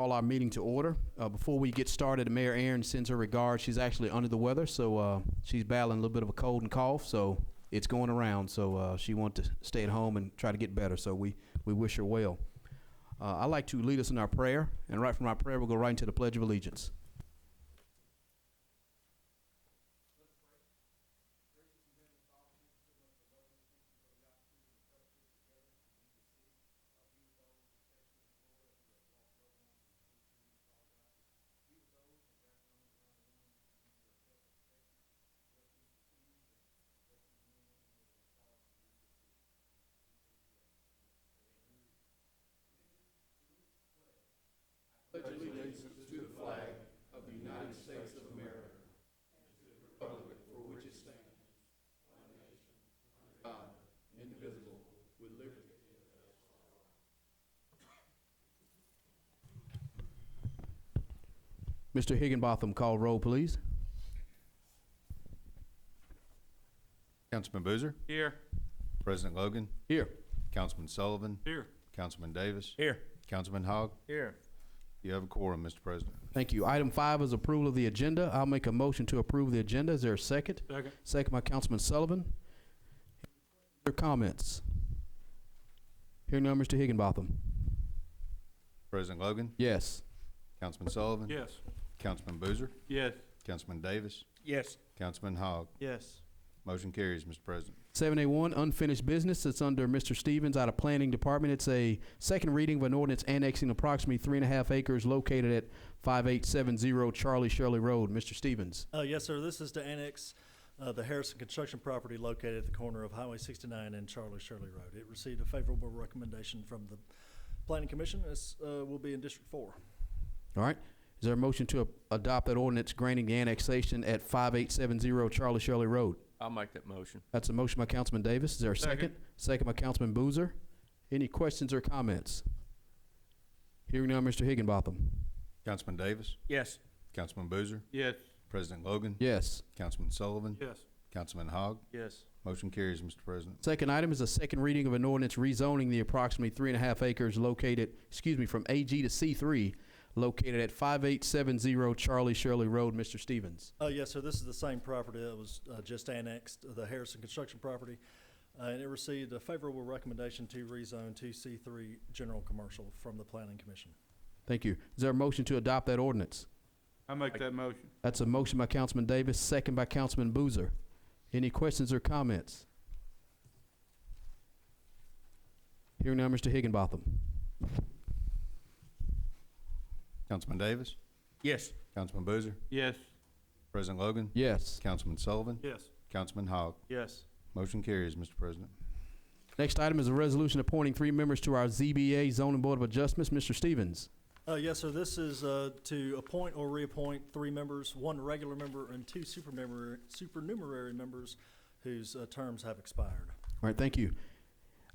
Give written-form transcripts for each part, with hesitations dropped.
Call our meeting to order. Before we get started, Mayor Aaron sends her regards. She's actually under the weather, so she's battling a little bit of a cold and cough, so it's going around. So she wants to stay at home and try to get better, so we wish her well. I'd like to lead us in our prayer, and right from our prayer, we'll go right into the Pledge of Allegiance. Mr. Higginbotham, call roll, please. Councilman Boozer? Here. President Logan? Here. Councilman Sullivan? Here. Councilman Davis? Here. Councilman Hogg? Here. You have a quorum, Mr. President. Thank you. Item 5 is approval of the agenda. I'll make a motion to approve the agenda. Is there a second? Second. Second by Councilman Sullivan. Your comments? Hearing none, Mr. Higginbotham. President Logan? Yes. Councilman Sullivan? Yes. Councilman Boozer? Yes. Councilman Davis? Yes. Councilman Hogg? Yes. Motion carries, Mr. President. 7A1, unfinished business. It's under Mr. Stevens out of Planning Department. It's a second reading of an ordinance annexing approximately 3.5 acres located at 5870 Charlie Shirley Road. Mr. Stevens. Yes, sir. This is to annex the Harrison construction property located at the corner of Highway 69 and Charlie Shirley Road. It received a favorable recommendation from the Planning Commission. This will be in District 4. All right. Is there a motion to adopt that ordinance granting the annexation at 5870 Charlie Shirley Road? I'll make that motion. That's a motion by Councilman Davis. Is there a second? Second by Councilman Boozer. Any questions or comments? Hearing none, Mr. Higginbotham. Councilman Davis? Yes. Councilman Boozer? Yes. President Logan? Yes. Councilman Sullivan? Yes. Councilman Hogg? Yes. Motion carries, Mr. President. Second item is a second reading of an ordinance rezoning the approximately 3.5 acres located, from AG to C3, located at 5870 Charlie Shirley Road. Mr. Stevens. Yes, sir. This is the same property that was just annexed, the Harrison construction property, and it received a favorable recommendation to rezone to C3 general commercial from the Planning Commission. Thank you. Is there a motion to adopt that ordinance? I'll make that motion. That's a motion by Councilman Davis, second by Councilman Boozer. Any questions or comments? Hearing now, Mr. Higginbotham. Councilman Davis? Yes. Councilman Boozer? Yes. President Logan? Yes. Councilman Sullivan? Yes. Councilman Hogg? Yes. Motion carries, Mr. President. Next item is a resolution appointing 3 members to our ZBA Zoning Board of Adjustments. Mr. Stevens. Yes, sir. This is to appoint or reappoint 3 members, 1 regular member, and 2 supernumerary members whose terms have expired. All right, thank you.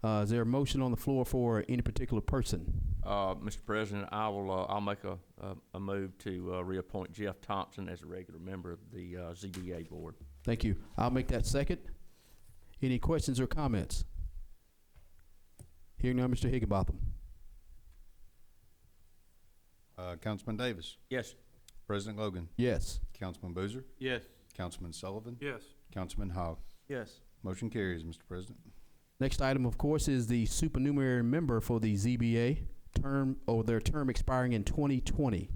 Is there a motion on the floor for any particular person? Mr. President, I'll make a move to reappoint Jeff Thompson as a regular member of the ZBA board. Thank you. I'll make that second. Any questions or comments? Hearing now, Mr. Higginbotham. Councilman Davis? Yes. President Logan? Yes. Councilman Boozer? Yes. Councilman Sullivan? Yes. Councilman Hogg? Yes. Motion carries, Mr. President. Next item, of course, is the supernumerary member for the ZBA their term expiring in 2020. Is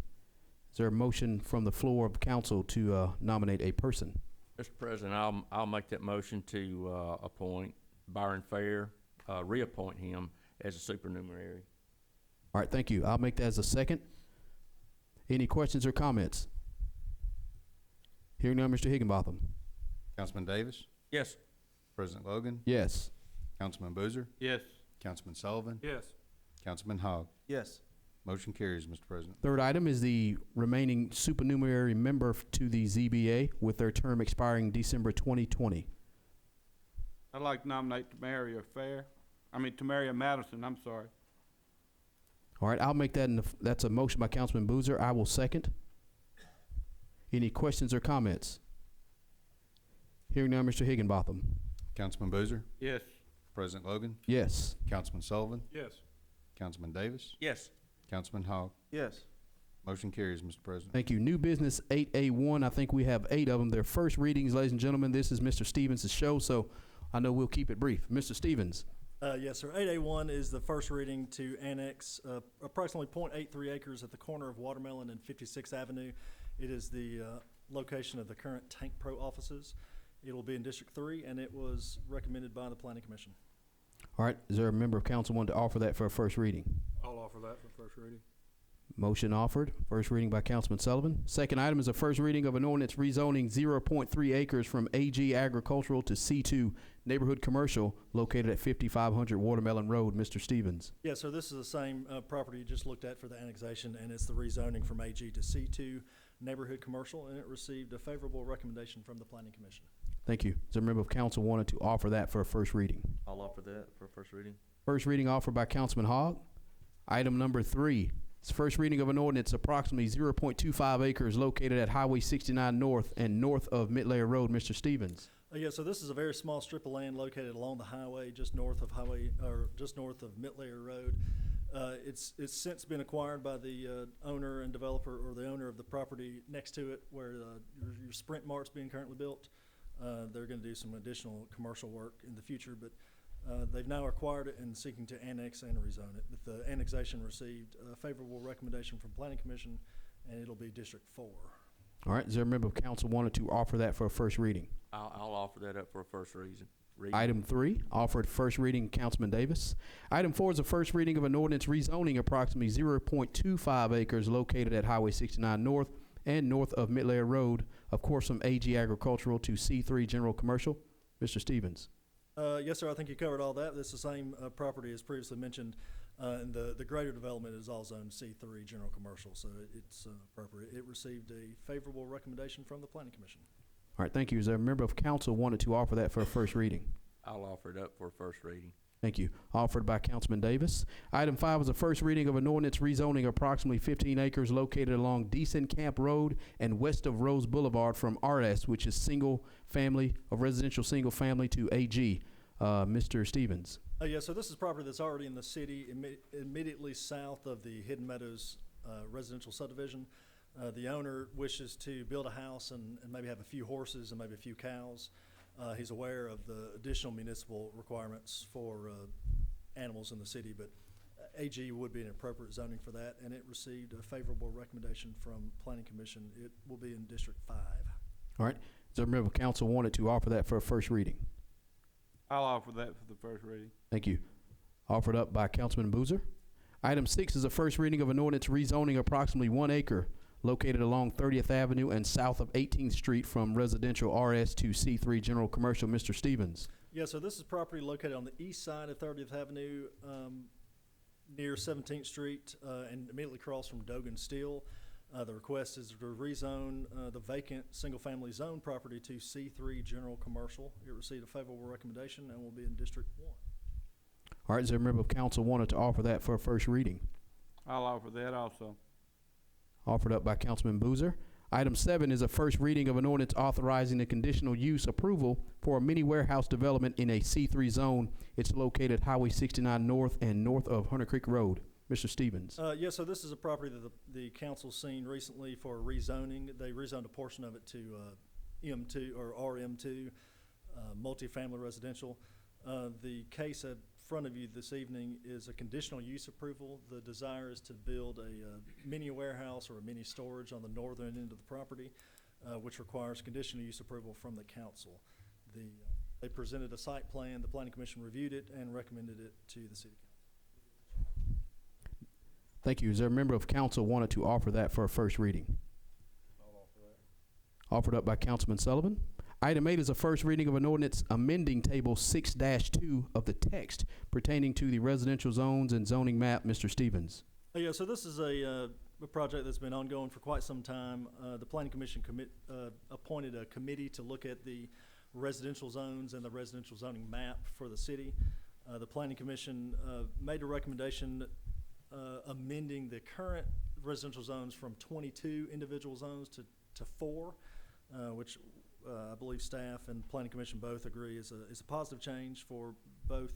there a motion from the floor of council to nominate a person? Mr. President, I'll make that motion to appoint Byron Fair, reappoint him as a supernumerary. All right, thank you. I'll make that as a second. Any questions or comments? Hearing now, Mr. Higginbotham. Councilman Davis? Yes. President Logan? Yes. Councilman Boozer? Yes. Councilman Sullivan? Yes. Councilman Hogg? Yes. Motion carries, Mr. President. Third item is the remaining supernumerary member to the ZBA with their term expiring December 2020. I'd like to nominate Tamaria Madison, I'm sorry. All right, I'll make that, that's a motion by Councilman Boozer. I will second. Any questions or comments? Hearing now, Mr. Higginbotham. Councilman Boozer? Yes. President Logan? Yes. Councilman Sullivan? Yes. Councilman Davis? Yes. Councilman Hogg? Yes. Motion carries, Mr. President. Thank you. New business 8A1, I think we have 8 of them. They're first readings, ladies and gentlemen. This is Mr. Stevens' show, so I know we'll keep it brief. Mr. Stevens. Yes, sir. 8A1 is the first reading to annex approximately .83 acres at the corner of Watermelon and 56th Avenue. It is the location of the current Tank Pro offices. It'll be in District 3, and it was recommended by the Planning Commission. All right, is there a member of council wanting to offer that for a first reading? I'll offer that for first reading. Motion offered, first reading by Councilman Sullivan. Second item is a first reading of an ordinance rezoning 0.3 acres from AG Agricultural to C2 Neighborhood Commercial located at 5500 Watermelon Road. Mr. Stevens. Yes, sir. This is the same property you just looked at for the annexation, and it's the rezoning from AG to C2 Neighborhood Commercial, and it received a favorable recommendation from the Planning Commission. Thank you. Is there a member of council wanted to offer that for a first reading? I'll offer that for first reading. First reading offered by Councilman Hogg. Item number 3. It's first reading of an ordinance approximately 0.25 acres located at Highway 69 North and north of Midlayer Road. Mr. Stevens. Yeah, so this is a very small strip of land located along the highway, just north of Midlayer Road. It's since been acquired by the owner and developer, or the owner of the property next to it, where your Sprint Mart's being currently built. They're going to do some additional commercial work in the future, but they've now acquired it and seeking to annex and rezone it. But the annexation received a favorable recommendation from Planning Commission, and it'll be District 4. All right. Is there a member of council wanted to offer that for a first reading? I'll offer that up for a first reading. Item 3, offered first reading, Councilman Davis. Item 4 is a first reading of an ordinance rezoning approximately 0.25 acres located at Highway 69 North and north of Midlayer Road, of course, from AG Agricultural to C3 General Commercial. Mr. Stevens. Yes, sir. I think you covered all that. This is the same property as previously mentioned, and the greater development is all zoned C3 General Commercial, so it's appropriate. It received a favorable recommendation from the Planning Commission. All right, thank you. Is there a member of council wanted to offer that for a first reading? I'll offer it up for a first reading. Thank you. Offered by Councilman Davis. Item 5 is a first reading of an ordinance rezoning approximately 15 acres located along Decent Camp Road and west of Rose Boulevard from RS, which is single family, of residential single family, to AG. Mr. Stevens. Yeah, so this is property that's already in the city, immediately south of the Hidden Meadows residential subdivision. The owner wishes to build a house and maybe have a few horses and maybe a few cows. He's aware of the additional municipal requirements for animals in the city, but AG would be an appropriate zoning for that, and it received a favorable recommendation from Planning Commission. It will be in District 5. All right. Is there a member of council wanted to offer that for a first reading? I'll offer that for the first reading. Thank you. Offered up by Councilman Boozer. Item 6 is a first reading of an ordinance rezoning approximately 1 acre located along 30th Avenue and south of 18th Street from residential RS to C3 General Commercial. Mr. Stevens. Yeah, so this is property located on the east side of 30th Avenue, near 17th Street, and immediately across from Dogan Steel. The request is to rezone the vacant single-family zone property to C3 General Commercial. It received a favorable recommendation and will be in District 1. All right, is there a member of council wanted to offer that for a first reading? I'll offer that also. Offered up by Councilman Boozer. Item 7 is a first reading of an ordinance authorizing the conditional use approval for a mini warehouse development in a C3 zone. It's located Highway 69 North and north of Hunter Creek Road. Mr. Stevens. Yeah, so this is a property that the council's seen recently for rezoning. They rezoned a portion of it to M2 or RM2, multifamily residential. The case at front of you this evening is a conditional use approval. The desire is to build a mini warehouse or a mini storage on the northern end of the property, which requires conditional use approval from the council. They presented a site plan. The Planning Commission reviewed it and recommended it to the city council. Thank you. Is there a member of council wanted to offer that for a first reading? I'll offer that. Offered up by Councilman Sullivan. Item 8 is a first reading of an ordinance amending Table 6-2 of the text pertaining to the residential zones and zoning map. Mr. Stevens. Yeah, so this is a project that's been ongoing for quite some time. The Planning Commission appointed a committee to look at the residential zones and the residential zoning map for the city. The Planning Commission made a recommendation amending the current residential zones from 22 individual zones to 4, which I believe staff and Planning Commission both agree is a positive change for both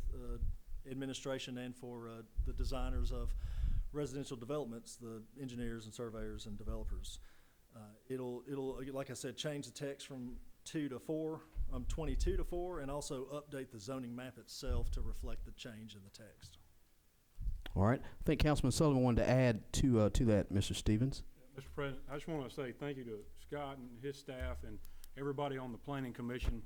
administration and for the designers of residential developments, the engineers and surveyors and developers. It'll, like I said, change the text from 2 to 4, 22 to 4, and also update the zoning map itself to reflect the change in the text. All right. I think Councilman Sullivan wanted to add to that, Mr. Stevens. Mr. President, I just want to say thank you to Scott and his staff and everybody on the Planning Commission.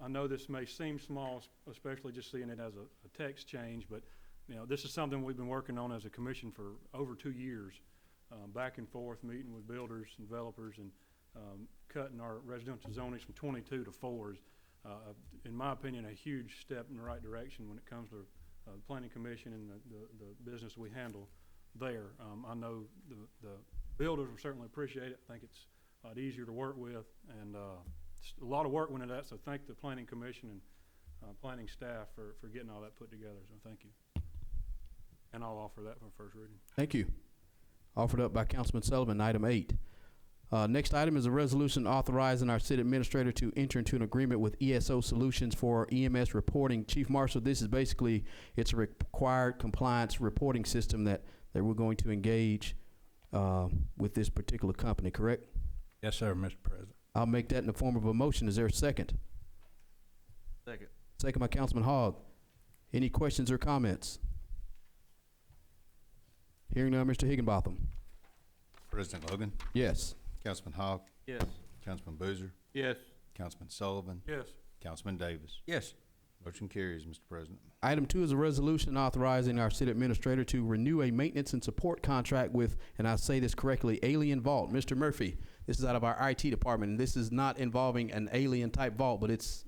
I know this may seem small, especially just seeing it as a text change, but you know, this is something we've been working on as a commission for over 2 years, back and forth, meeting with builders and developers and cutting our residential zonings from 22 to 4 is, in my opinion, a huge step in the right direction when it comes to the Planning Commission and the business we handle there. I know the builders will certainly appreciate it. I think it's a lot easier to work with, and just a lot of work went into that, so thank the Planning Commission and planning staff for getting all that put together, so thank you. And I'll offer that for first reading. Thank you. Offered up by Councilman Sullivan, item 8. Next item is a resolution authorizing our city administrator to enter into an agreement with ESO Solutions for EMS reporting. Chief Marshal, this is basically, it's a required compliance reporting system that we're going to engage with this particular company, correct? Yes, sir, Mr. President. I'll make that in the form of a motion. Is there a second? Second. Second by Councilman Hogg. Any questions or comments? Hearing none, Mr. Higginbotham. President Logan, Yes. Councilman Hogg, Yes. Councilman Boozer, Yes. Councilman Sullivan, Yes. Councilman Davis. Yes. Motion carries, Mr. President. Item 2 is a resolution authorizing our city administrator to renew a maintenance and support contract with, and I say this correctly, Alien Vault. Mr. Murphy, this is out of our IT department, and this is not involving an alien type vault, but it's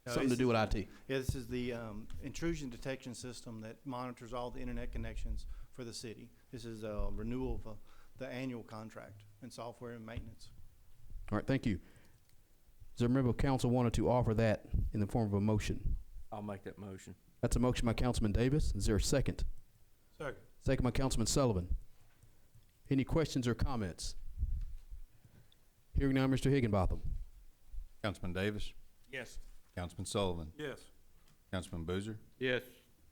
something to do with IT. Yeah, this is the intrusion detection system that monitors all the internet connections for the city. This is a renewal of the annual contract in software and maintenance. All right, thank you. Is there a member of council wanted to offer that in the form of a motion? I'll make that motion. That's a motion by Councilman Davis. Is there a second? Second. Second by Councilman Sullivan. Any questions or comments? Hearing none, Mr. Higginbotham. Councilman Davis, Yes. Councilman Sullivan, Yes. Councilman Boozer, Yes.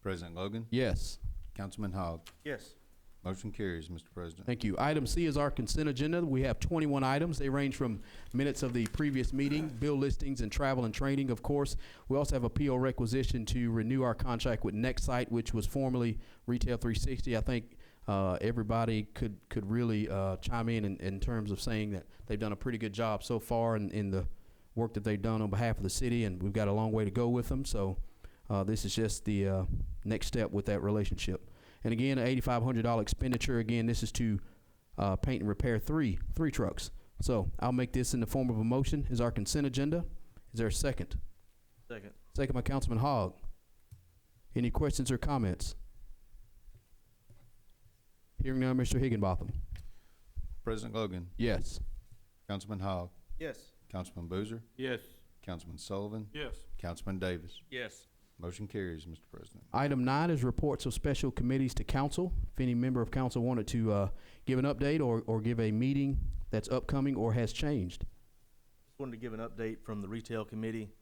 President Logan, Yes. Councilman Hogg. Yes. Motion carries, Mr. President. Thank you. Item C is our consent agenda. We have 21 items. They range from minutes of the previous meeting, bill listings, and travel and training, of course. We also have a PO requisition to renew our contract with Nextsite, which was formerly Retail 360. I think everybody could really chime in terms of saying that they've done a pretty good job so far in the work that they've done on behalf of the city, and we've got a long way to go with them. So this is just the next step with that relationship. And again, an $8,500 expenditure. Again, this is to paint and repair three trucks. So I'll make this in the form of a motion. Is our consent agenda? Is there a second? Second. Second by Councilman Hogg. Any questions or comments? Hearing none, Mr. Higginbotham. President Logan, Yes. Councilman Hogg, Yes. Councilman Boozer, Yes. Councilman Sullivan, Yes. Councilman Davis. Yes. Motion carries, Mr. President. Item 9 is reports of special committees to council. If any member of council wanted to give an update or give a meeting that's upcoming or has changed. Just wanted to give an update from the retail committee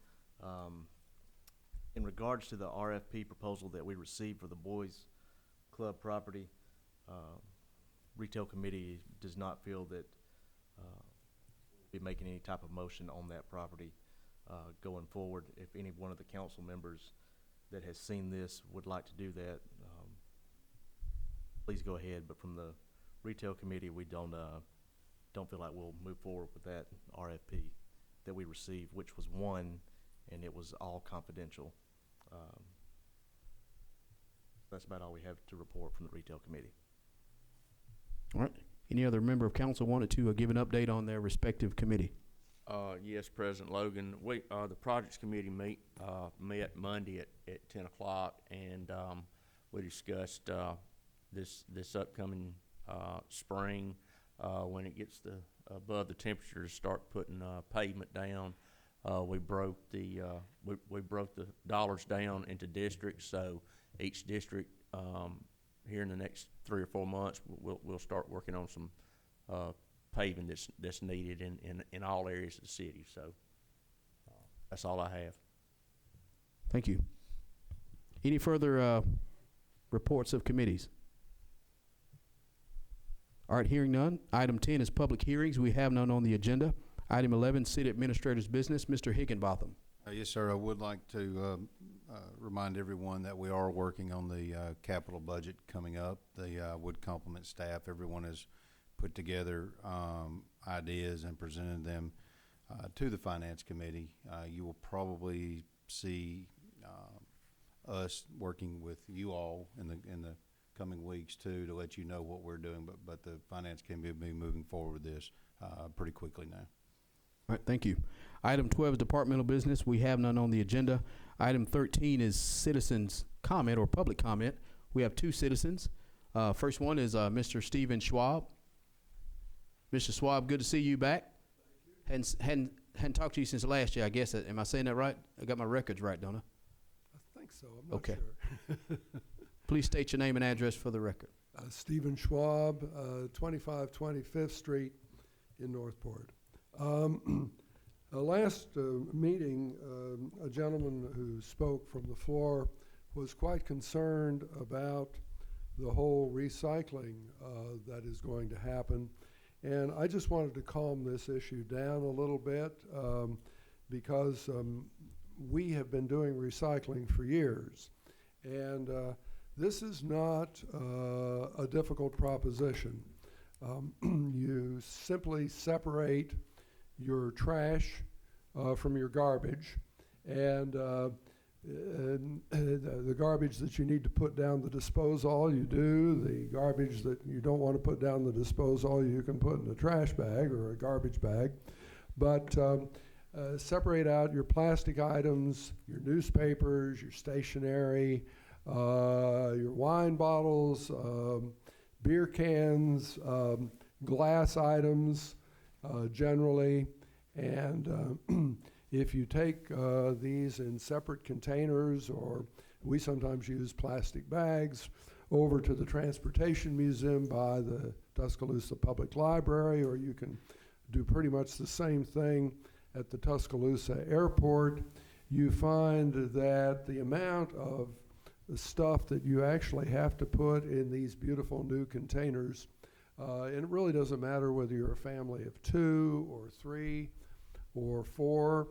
in regards to the RFP proposal that we received for the boys club property. Retail committee does not feel that we'll be making any type of motion on that property going forward. If any one of the council members that has seen this would like to do that, please go ahead. But from the retail committee, we don't feel like we'll move forward with that RFP that we received, which was one, and it was all confidential. That's about all we have to report from the retail committee. All right. Any other member of council wanted to give an update on their respective committee? Yes, President Logan. We, the projects committee met Monday at 10 o'clock, and we discussed this upcoming spring when it gets above the temperature to start putting pavement down. We broke the dollars down into districts, so each district here in the next 3 or 4 months we'll start working on some paving that's needed in all areas of the city. So that's all I have. Thank you. Any further reports of committees? All right, hearing none. Item 10 is public hearings. We have none on the agenda. Item 11, city administrator's business. Mr. Higginbotham. Yes, sir. I would like to remind everyone that we are working on the capital budget coming up. Would compliment staff. Everyone has put together ideas and presented them to the finance committee. You will probably see us working with you all in the coming weeks too, to let you know what we're doing. But the finance committee will be moving forward with this pretty quickly now. All right, thank you. Item 12 is departmental business. We have none on the agenda. Item 13 is citizens' comment or public comment. We have two citizens. First one is Mr. Stephen Schwab. Mr. Schwab, good to see you back. Hadn't talked to you since last year, I guess. Am I saying that right? I got my records right, don't I? I think so. I'm not Okay. sure. Please state your name and address for the record. Stephen Schwab, 25 25th Street in Northport. Last meeting, a gentleman who spoke from the floor was quite concerned about the whole recycling that is going to happen. And I just wanted to calm this issue down a little bit because we have been doing recycling for years. And this is not a difficult proposition. You simply separate your trash from your garbage, and the garbage that you need to put down the disposal, you do. The garbage that you don't want to put down the disposal, you can put in a trash bag or a garbage bag. But separate out your plastic items, your newspapers, your stationery, your wine bottles, beer cans, glass items generally. And if you take these in separate containers, or we sometimes use plastic bags, over to the Transportation Museum by the Tuscaloosa Public Library, or you can do pretty much the same thing at the Tuscaloosa Airport, you find that the amount of the stuff that you actually have to put in these beautiful new containers, and it really doesn't matter whether you're a family of 2 or 3 or 4,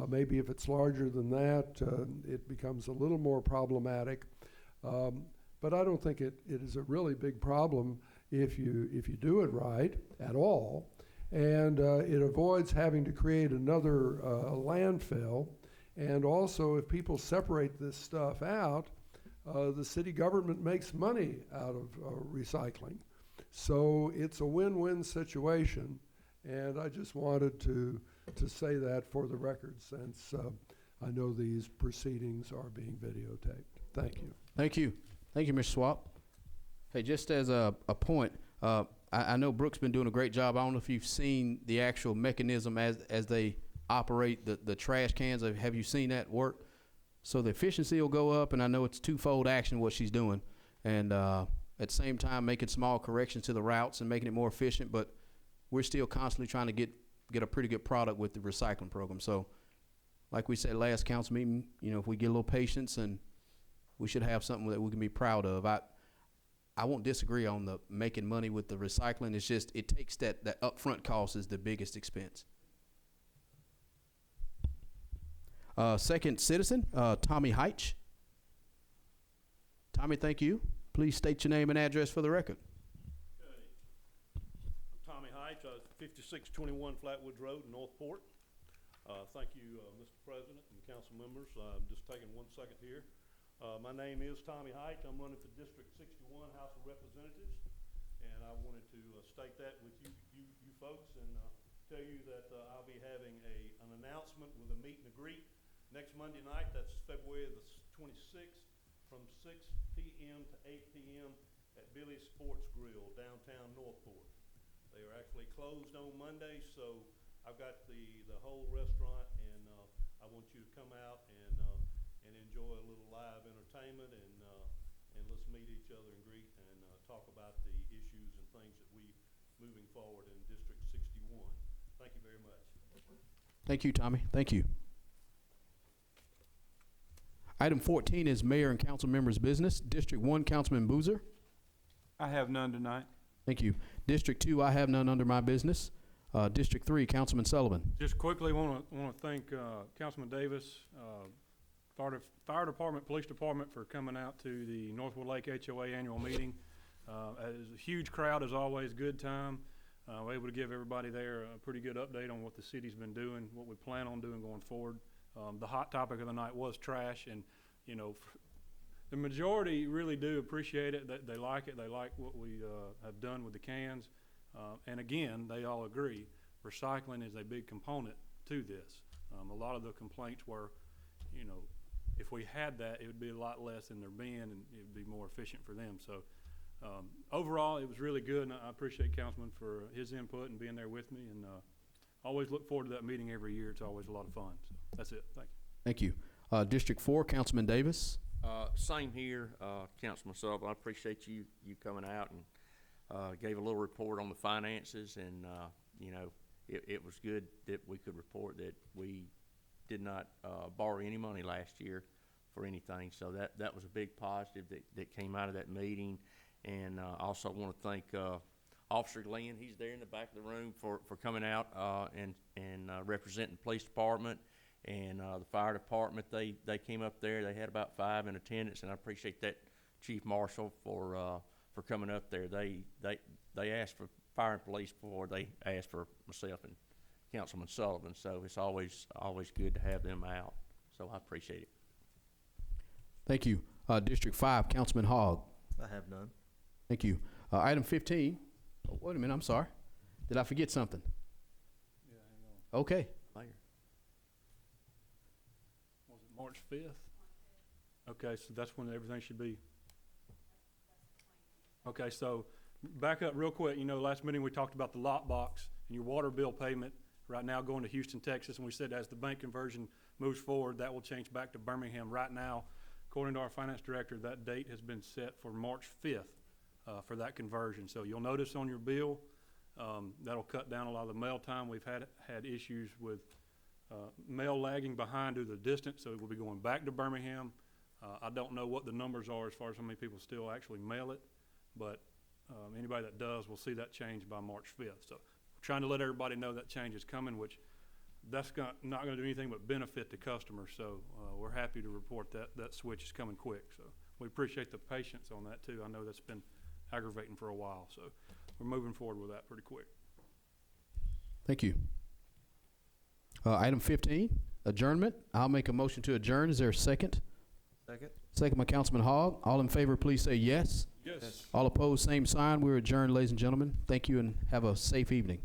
maybe if it's larger than that, it becomes a little more problematic. But I don't think it is a really big problem if you do it right at all. And it avoids having to create another landfill. And also, if people separate this stuff out, the city government makes money out of recycling. So it's a win-win situation. And I just wanted to say that for the record, since I know these proceedings are being videotaped. Thank you. Thank you. Thank you, Mr. Swap. Hey, just as a point, I know Brooke's been doing a great job. I don't know if you've seen the actual mechanism as they operate the trash cans. Have you seen that work? So the efficiency will go up, and I know it's twofold action what she's doing. And at the same time, making small corrections to the routes and making it more efficient, but we're still constantly trying to get a pretty good product with the recycling program. So like we said last council meeting, if we get a little patience, and we should have something that we can be proud of. I won't disagree on the making money with the recycling. It's just it takes that upfront cost is the biggest expense. Second citizen, Tommy Heitch. Tommy, thank you. Please state your name and address for the record. Tommy Heights, 5621 Flatwoods Road, Northport. Thank you, Mr. President and council members. Just taking 1 second here. My name is Tommy Heights. I'm running for District 61 House of Representatives, and I wanted to state that with you folks, and tell you that I'll be having an announcement with a meet and a greet next Monday night. That's February the 26th from 6 p.m. to 8 p.m. at Billy's Sports Grill, downtown Northport. They are actually closed on Monday, so I've got the whole restaurant, and I want you to come out and enjoy a little live entertainment, and let's meet each other and greet and talk about the issues and things that we moving forward in District 61. Thank you very much. Thank you, Tommy. Thank you. Item 14 is mayor and council members' business. District 1, Councilman Boozer. I have none tonight. Thank you. District 2, I have none under my business. District 3, Councilman Sullivan. Just quickly want to thank Councilman Davis, Fire Department, Police Department for coming out to the Northwood Lake HOA annual meeting. It was a huge crowd as always, good time. We're able to give everybody there a pretty good update on what the city's been doing, what we plan on doing going forward. The hot topic of the night was trash, and you know, the majority really do appreciate it. They like it. They like what we have done with the cans. And again, they all agree, recycling is a big component to this. A lot of the complaints were, you know, if we had that, it would be a lot less in their bin and it would be more efficient for them. So overall, it was really good, and I appreciate Councilman for his input and being there with me, and always look forward to that meeting every year. It's always a lot of fun. So that's it. Thank you. Thank you. District 4, Councilman Davis. Same here, Councilman Sullivan. I appreciate you coming out and gave a little report on the finances, and you know, it was good that we could report that we did not borrow any money last year for anything. So that was a big positive that came out of that meeting. And I also want to thank Officer Lynn. He's there in the back of the room for coming out and representing the police department and the fire department. They came up there. They had about 5 in attendance, and I appreciate that, Chief Marshal, for coming up there. They asked for fire and police before they asked for myself and Councilman Sullivan. So it's always good to have them out. So I appreciate it. Thank you. District 5, Councilman Hogg. I have none. Thank you. Item 15. Oh, wait a minute, I'm sorry. Did I forget something? Yeah, hang on. Okay. Mayor. Was it March 5th? Okay, so that's when everything should be. Okay, so back up real quick. You know, last meeting we talked about the lot box and your water bill payment right now going to Houston, Texas, and we said as the bank conversion moves forward, that will change back to Birmingham. Right now, according to our finance director, that date has been set for March 5th for that conversion. So you'll notice on your bill, that'll cut down a lot of the mail time. We've had issues with mail lagging behind due to the distance, so we'll be going back to Birmingham. I don't know what the numbers are as far as how many people still actually mail it, but anybody that does will see that change by March 5th. So we're trying to let everybody know that change is coming, which that's not going to do anything but benefit the customer. So we're happy to report that switch is coming quick. So we appreciate the patience on that too. I know that's been aggravating for a while. So we're moving forward with that pretty quick. Thank you. Item 15, adjournment. I'll make a motion to adjourn. Is there a second? Second. Second by Councilman Hogg. All in favor, please say yes. Yes. All opposed, same sign. We're adjourned, ladies and gentlemen. Thank you and have a safe evening.